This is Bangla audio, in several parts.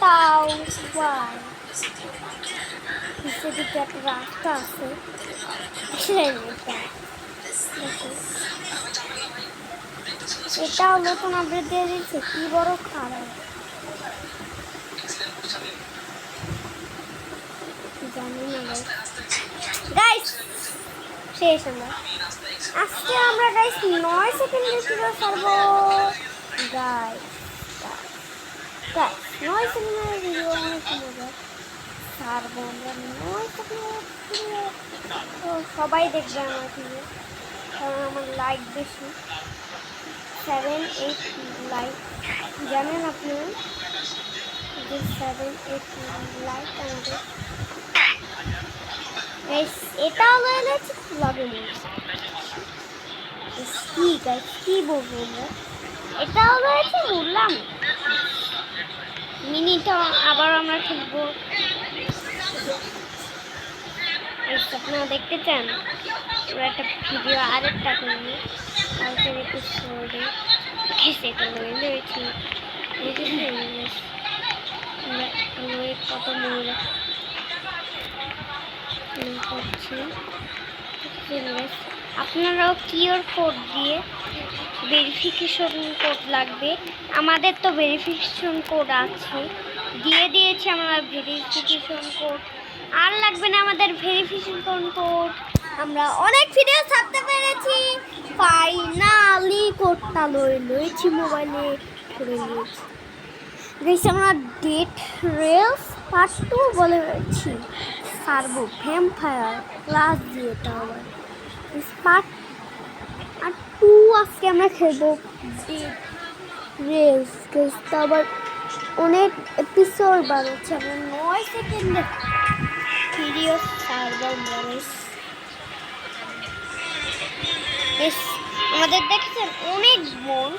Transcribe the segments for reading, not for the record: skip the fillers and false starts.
তাও দিকে একটা রাস্তা আছে, এটা নতুন আপডেট দিয়ে দিচ্ছে, কি বড় খারাপ জানি না গাইস। শেষ আমরা আজকে আমরা গাইস 9 সেকেন্ডের ভিডিও ছাড়বো গাইস। 9 সেকেন্ডের ভিডিও অনেক মজা ছাড়বো আমরা 9 সেকেন্ডের ভিডিও। তো সবাই দেখবে আমার ভিডিও, কারণ আমার লাইক বেশি, 7-8 লাইক জানেন আপনারা, 7-8 লাইক আমাদের। এটা হলো ব্লগিং কি গাইস, কি বলবো আমরা, এটা হলো বললাম মিনিটা আবার আমরা খেলবো। আপনারা দেখতে চান আমরা একটা ভিডিও আরেকটা করবো কালকের এপিসোডে, সেটা রয়েছি কত মনে করছি। আপনারাও কিউআর কোড দিয়ে ভেরিফিকেশন কোড লাগবে, আমাদের তো ভেরিফিকেশন কোড আছে, দিয়ে দিয়েছি আমরা ভেরিফিকেশন কোড, আর লাগবে না আমাদের ভেরিফিকেশন কোড। আমরা অনেক ভিডিও ছাড়তে পেরেছি, ফাইনালি কোডটা লয়েছি মোবাইলে করে নিয়েছি গাইস। আমরা ডেড রেলস পার্ট 2 বলে রয়েছি সারবো ভ্যাম্পায়ার ক্লাস দিয়ে, তাহলে পার্ট 2 আজকে আমরা খেলবো ডেড রেলস গাইস। তারপর অনেক এপিসোড বার হচ্ছে, আমরা 9 সেকেন্ডের ভিডিও ছাড়বো আমরা গাইস। আমাদের দেখেছেন অনেক বন্ড,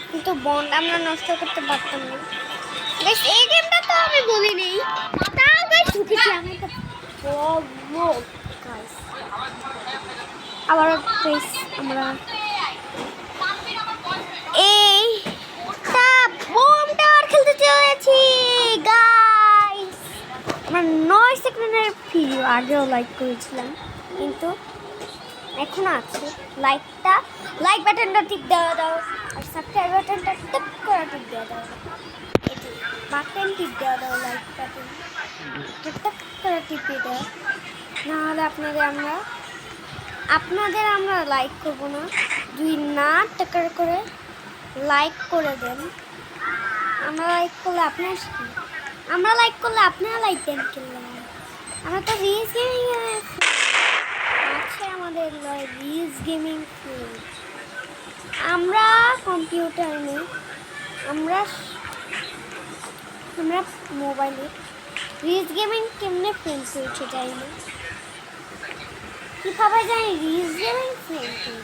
কিন্তু বন্ড আমরা নষ্ট করতে পারতাম না গাইস। এই গেমটা তো আমি বলিনি, তাও গাইস ঢুকেছি আমি তো গাইস। আবার গাইস আমরা এই বোম টাওয়ার খেলতে চলেছি গাইস। আমরা 9 সেকেন্ডের ভিডিও আগেও লাইক করেছিলাম, কিন্তু এখনো আছে লাইক বাটনটা টিপ দেওয়া দাও, আর সাবস্ক্রাইব বাটনটা টিপ করে টিপ দেওয়া দাও, এটি বাটন টিপ দেওয়া দাও, লাইক বাটন টিপ করে টিপে দাও, নাহলে আপনাদের আমরা লাইক করবো না। দুই না টাকার করে লাইক করে দেন, আমরা লাইক করলে আপনার আমরা লাইক করলে আপনারা লাইক দেন কিনলে। আমরা তো রিলস গেমিং আছে, আমাদের রিলস গেমিং আমরা কম্পিউটার নেই, আমরা মোবাইলে রিলস গেমিং কেমনে ফ্রেন্ড করেছে যাই না, কীভাবে জানি রিলস গেমিং ফ্রেন্ড করি,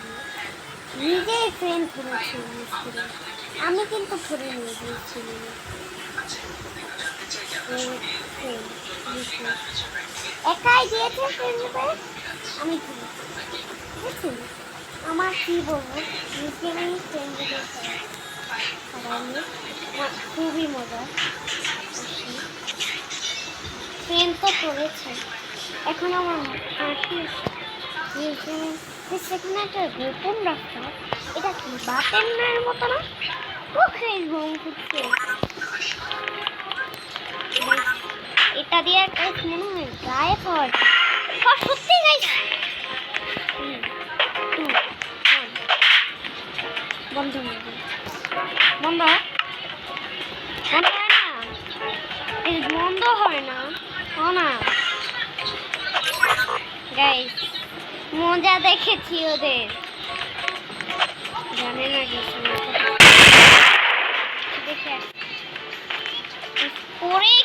নিজেই ফ্রেন্ড করেছি ইউজ করে, আমি কিন্তু ধরে নিয়ে গিয়েছি একাই দিয়েছে ফ্রেন্ড রূপে, আমি বুঝছি আমার কী বলবো, রিলস গেমিং ফ্রেন্ড রূপে খুবই মজা, ফ্রেন্ড তো করেছে। এখন আমার সেখানে একটা গোপন রাস্তা, এটা কি বাটেনের মতো না, ওকে ঘুম ফুটছে এটা দিয়ে গাইস মনে হয় গায়ে হয় সত্যি গাইস। বন্ধ হয় না, বন্ধ হয় না গাইস, মজা দেখেছি ওদের, জানে না কিছু দেখে পরে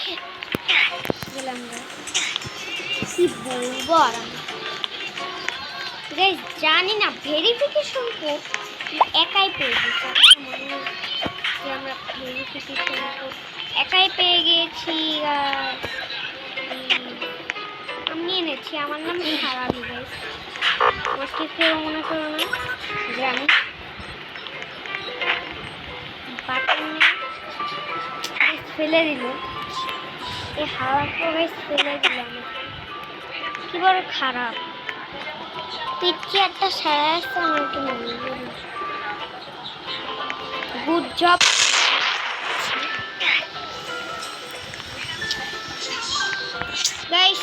গেলাম কি বলবো। আর গাইস জানি না ভেরিফিকেশন কোড একাই পেয়ে গেছি, আমরা ভেরিফিকেশন কোড একাই পেয়ে গেছি, আর আমি এনেছি, আমার নাম সারাবি গাইস, আমাকে কেউ মনে করো না যে আমি বাটন ফেলে দিল, এই হাওয়া করে ফেলে দিলাম, কি বড় খারাপ। পিচ্ছি একটা সারা আসছে আমাকে মনে করি। গুড জব গাইস,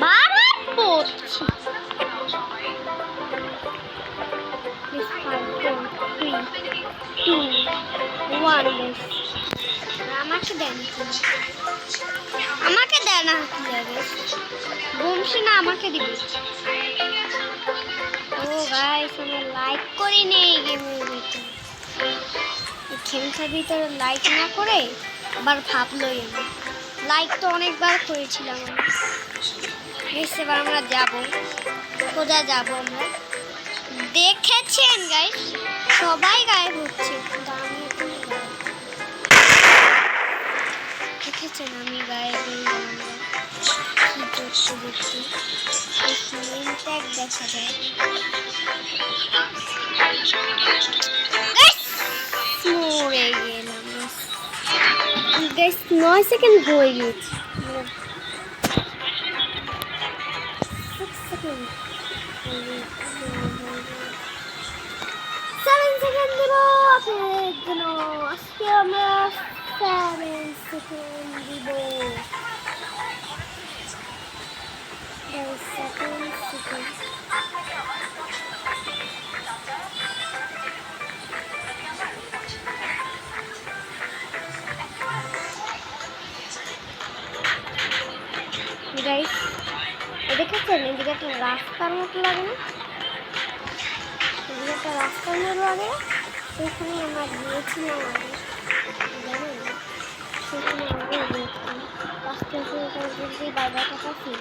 বারবার পড়ছি। আমাকে দেন, আমাকে দেন না, কি যাবে বমসি না আমাকে দিবি। ও গাইস, আমি লাইক করি নেই গেমের ভিতরে, গেমটার ভিতরে লাইক না করে আবার ভাবলোই আমি লাইক তো অনেকবার করেছিলাম। এবার আমরা যাব, কোথায় যাব আমরা দেখেছেন গাইস, সবাই গায়েব হচ্ছে, কিন্তু আমি এখন দেখেছেন আমি গায়েব হয়ে গেলাম। কি করতে দেখতে নেম ট্যাগ দেখা যায়, মরে গেলাম গাইস। 9 সেকেন্ড হয়ে গেছে, 7 সেকেন্ড দিব আপনাদের জন্য। আজকে আমরা 7 সেকেন্ড দিব, 7 সেকেন্ড। গাইস দেখেছেন এদিকে একটা রাস্তার মতো লাগে না, এদিকে একটা রাস্তার মতো লাগে, সেখানে আমরা গিয়েছিলাম আগে, জানেন সেখানে আগে দেখতাম রাস্তা বারবার কথা ছিল।